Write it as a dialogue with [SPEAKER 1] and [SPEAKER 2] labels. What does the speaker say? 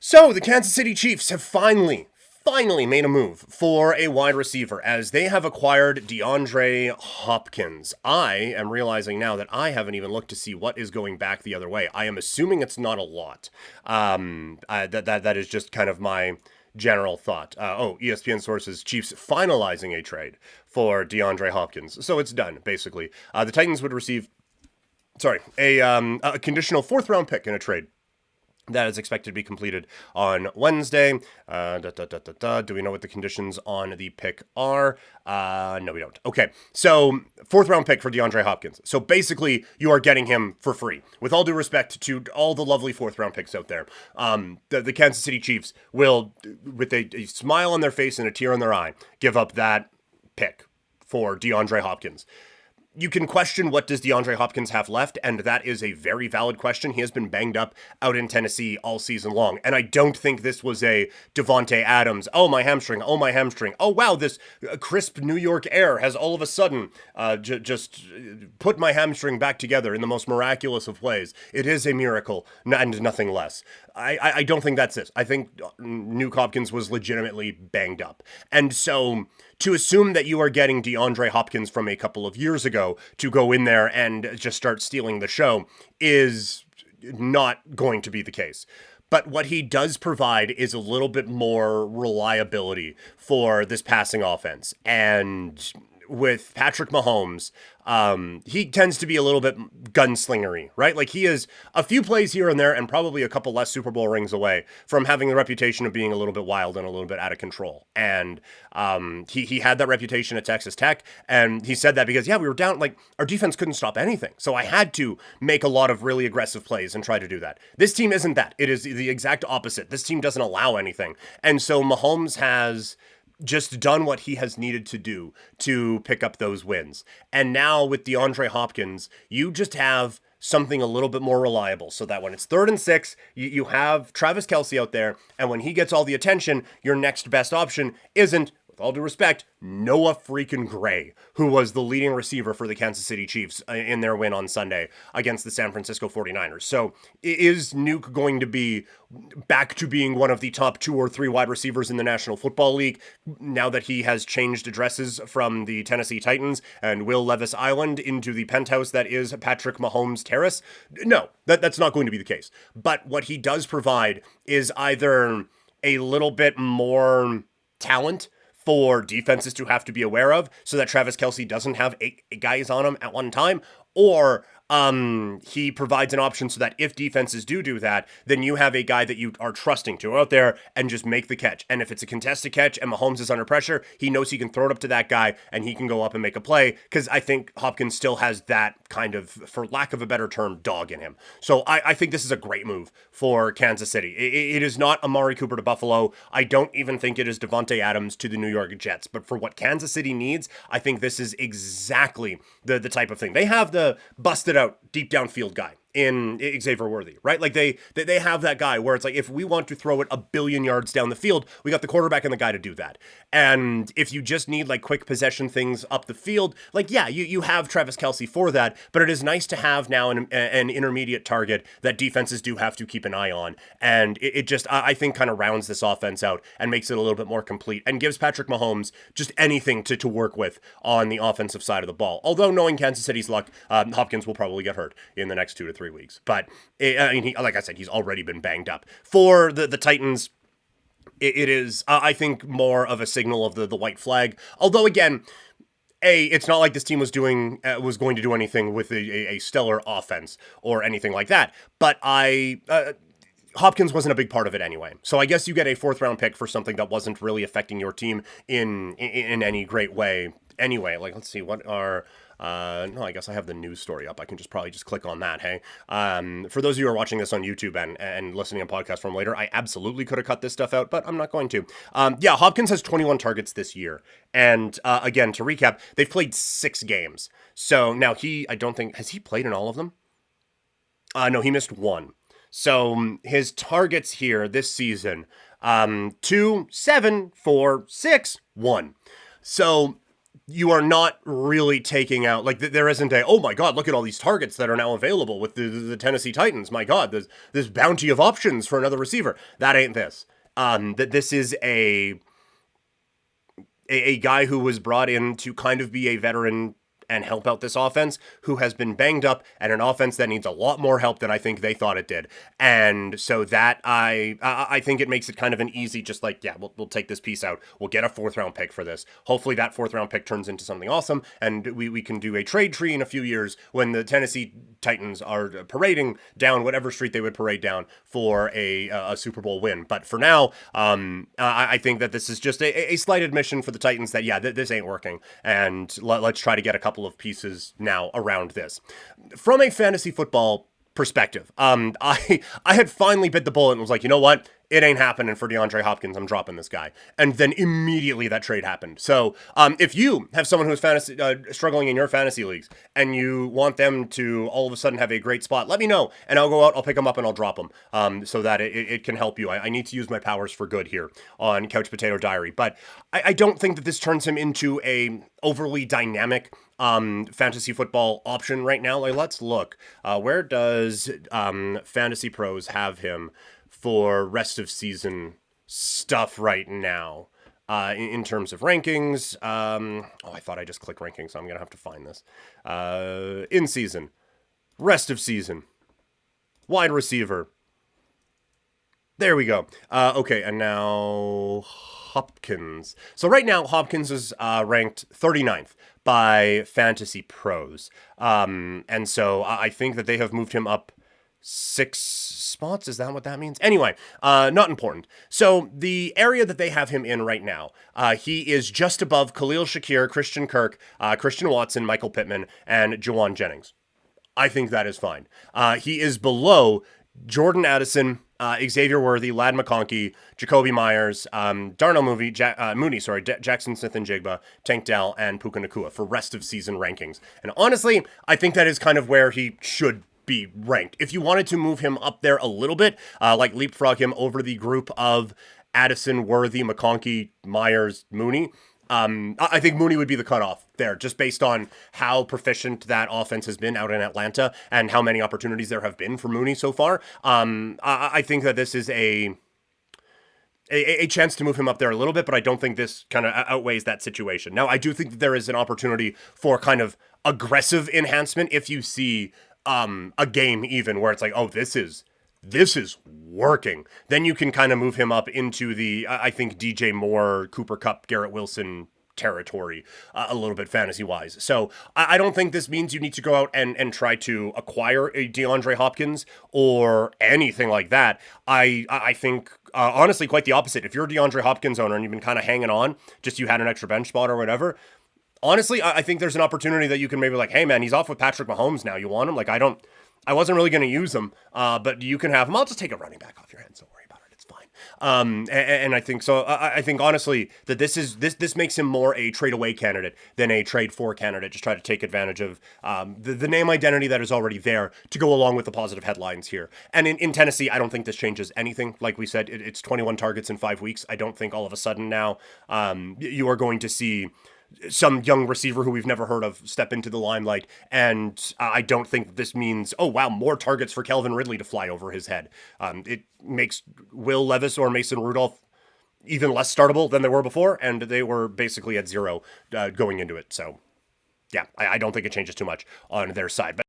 [SPEAKER 1] So the Kansas City Chiefs have finally made a move for a wide receiver as they have acquired DeAndre Hopkins. I am realizing now that I haven't even looked to see what is going back the other way. I am assuming it's not a lot. That is just kind of my general thought. ESPN sources Chiefs finalizing a trade for DeAndre Hopkins. So it's done, basically. The Titans would receive, a conditional fourth round pick in a trade that is expected to be completed on Wednesday. Do we know what the conditions on the pick are? No, we don't. Okay, so fourth round pick for DeAndre Hopkins. So basically, you are getting him for free. With all due respect to all the lovely fourth round picks out there, the Kansas City Chiefs will, with a smile on their face and a tear in their eye, give up that pick for DeAndre Hopkins. You can question what does DeAndre Hopkins have left, and that is a very valid question. He has been banged up out in Tennessee all season long, and I don't think this was a Devontae Adams, oh my hamstring, oh wow, this crisp New York air has all of a sudden just put my hamstring back together in the most miraculous of ways. It is a miracle and nothing less. I don't think that's it. I think Nuke Hopkins was legitimately banged up, and so to assume that you are getting DeAndre Hopkins from a couple of years ago to go in there and just start stealing the show is not going to be the case. But what he does provide is a little bit more reliability for this passing offense. And with Patrick Mahomes, he tends to be a little bit gunslingery, right? Like he is a few plays here and there and probably a couple less Super Bowl rings away from having the reputation of being a little bit wild and a little bit out of control. And he had that reputation at Texas Tech, and he said that because, we were down, like our defense couldn't stop anything. So I had to make a lot of really aggressive plays and try to do that. This team isn't that. It is the exact opposite. This team doesn't allow anything. And so Mahomes has just done what he has needed to do to pick up those wins. And now with DeAndre Hopkins, you just have something a little bit more reliable so that when it's 3rd and 6, you have Travis Kelce out there, and when he gets all the attention, your next best option isn't, with all due respect, Noah freaking Gray, who was the leading receiver for the Kansas City Chiefs in their win on Sunday against the San Francisco 49ers. So is Nuke going to be back to being one of the top 2 or 3 wide receivers in the National Football League now that he has changed addresses from the Tennessee Titans and Will Levis Island into the penthouse that is Patrick Mahomes Terrace? No, that's not going to be the case. But what he does provide is either a little bit more talent for defenses to have to be aware of so that Travis Kelce doesn't have 8 guys on him at one time, or he provides an option so that if defenses do that, then you have a guy that you are trusting to go out there and just make the catch. And if it's a contested catch and Mahomes is under pressure, he knows he can throw it up to that guy and he can go up and make a play, because I think Hopkins still has that kind of, for lack of a better term, dog in him. So I think this is a great move for Kansas City. It is not Amari Cooper to Buffalo. I don't even think it is Devontae Adams to the New York Jets. But for what Kansas City needs, I think this is exactly the type of thing. They have the busted out deep downfield guy in Xavier Worthy, right? Like they have that guy where it's like, if we want to throw it 1,000,000,000 yards down the field, we got the quarterback and the guy to do that. And if you just need like quick possession things up the field, like, you have Travis Kelce for that, but it is nice to have now an intermediate target that defenses do have to keep an eye on. And it just, I think, kind of rounds this offense out and makes it a little bit more complete and gives Patrick Mahomes just anything to work with on the offensive side of the ball. Although knowing Kansas City's luck, Hopkins will probably get hurt in the next 2 to 3 weeks. But like I said, he's already been banged up. For the Titans, it is, I think, more of a signal of the white flag. Although, again, it's not like this team was going to do anything with a stellar offense or anything like that. But Hopkins wasn't a big part of it anyway. So I guess you get a 4th round pick for something that wasn't really affecting your team in any great way. Anyway, like, let's see, what are... no, I guess I have the news story up. I can probably just click on that, hey? For those of you who are watching this on YouTube and listening on podcast form later, I absolutely could have cut this stuff out, but I'm not going to. Hopkins has 21 targets this year. And again, to recap, they've played 6 games. So now I don't think, has he played in all of them? No, he missed 1. So his targets here this season, 2, 7, 4, 6, 1. So you are not really taking out, like, there isn't a, oh my God, look at all these targets that are now available with the Tennessee Titans. My God, there's this bounty of options for another receiver. That ain't this. That this is a guy who was brought in to kind of be a veteran and help out this offense, who has been banged up, and an offense that needs a lot more help than I think they thought it did. And so that I think it makes it kind of an easy, just like, yeah, we'll take this piece out. We'll get a 4th round pick for this. Hopefully that 4th round pick turns into something awesome, and we can do a trade tree in a few years when the Tennessee Titans are parading down whatever street they would parade down for a Super Bowl win. But for now, I think that this is just a slight admission for the Titans that, yeah, this ain't working, and let's try to get a couple of pieces now around this. From a fantasy football perspective, I had finally bit the bullet and was like, you know what? It ain't happening for DeAndre Hopkins. I'm dropping this guy. And then immediately that trade happened. So if you have someone who's fantasy struggling in your fantasy leagues and you want them to all of a sudden have a great spot, let me know and I'll go out, I'll pick them up and I'll drop them so that it can help you. I need to use my powers for good here on Couch Potato Diary. But I don't think that this turns him into a overly dynamic fantasy football option right now. Like, let's look. Where does Fantasy Pros have him for rest of season stuff right now? In terms of rankings, I thought I just clicked rankings, so I'm gonna have to find this. In season, rest of season, wide receiver. There we go. Okay, and now Hopkins. So right now, Hopkins is ranked 39th by Fantasy Pros. And so I think that they have moved him up 6 spots. Is that what that means? Anyway, not important. So the area that they have him in right now, he is just above Khalil Shakir, Christian Kirk, Christian Watson, Michael Pittman, and Jawan Jennings. I think that is fine. He is below Jordan Addison, Xavier Worthy, Lad McConkey, Jacoby Myers, Darnell Mooney, Jackson Smith and Jigba, Tank Dell, and Puka Nacua for rest of season rankings. And honestly, I think that is kind of where he should be ranked. If you wanted to move him up there a little bit, like leapfrog him over the group of Addison, Worthy, McConkey, Myers, Mooney, I think Mooney would be the cutoff there, just based on how proficient that offense has been out in Atlanta and how many opportunities there have been for Mooney so far. I think that this is a chance to move him up there a little bit, but I don't think this kind of outweighs that situation. Now, I do think that there is an opportunity for kind of aggressive enhancement if you see a game even where it's like, oh, this is working. Then you can kind of move him up into the, I think, DJ Moore, Cooper Kupp, Garrett Wilson territory a little bit fantasy-wise. So I don't think this means you need to go out and try to acquire a DeAndre Hopkins or anything like that. I think, honestly, quite the opposite. If you're a DeAndre Hopkins owner and you've been kind of hanging on, just you had an extra bench spot or whatever, honestly, I think there's an opportunity that you can maybe like, hey, man, he's off with Patrick Mahomes now. You want him? Like, I wasn't really going to use him, but you can have him. I'll just take a running back off your hands. Don't worry about it. It's fine. And I think so. I think honestly that this makes him more a trade away candidate than a trade for candidate. Just try to take advantage of the name identity that is already there to go along with the positive headlines here. And in Tennessee, I don't think this changes anything. Like we said, it's 21 targets in 5 weeks. I don't think all of a sudden now you are going to see some young receiver who we've never heard of step into the limelight. And I don't think this means, oh, wow, more targets for Calvin Ridley to fly over his head. It makes Will Levis or Mason Rudolph even less startable than they were before, and they were basically at 0 going into it. So, yeah, I don't think it changes too much on their side. But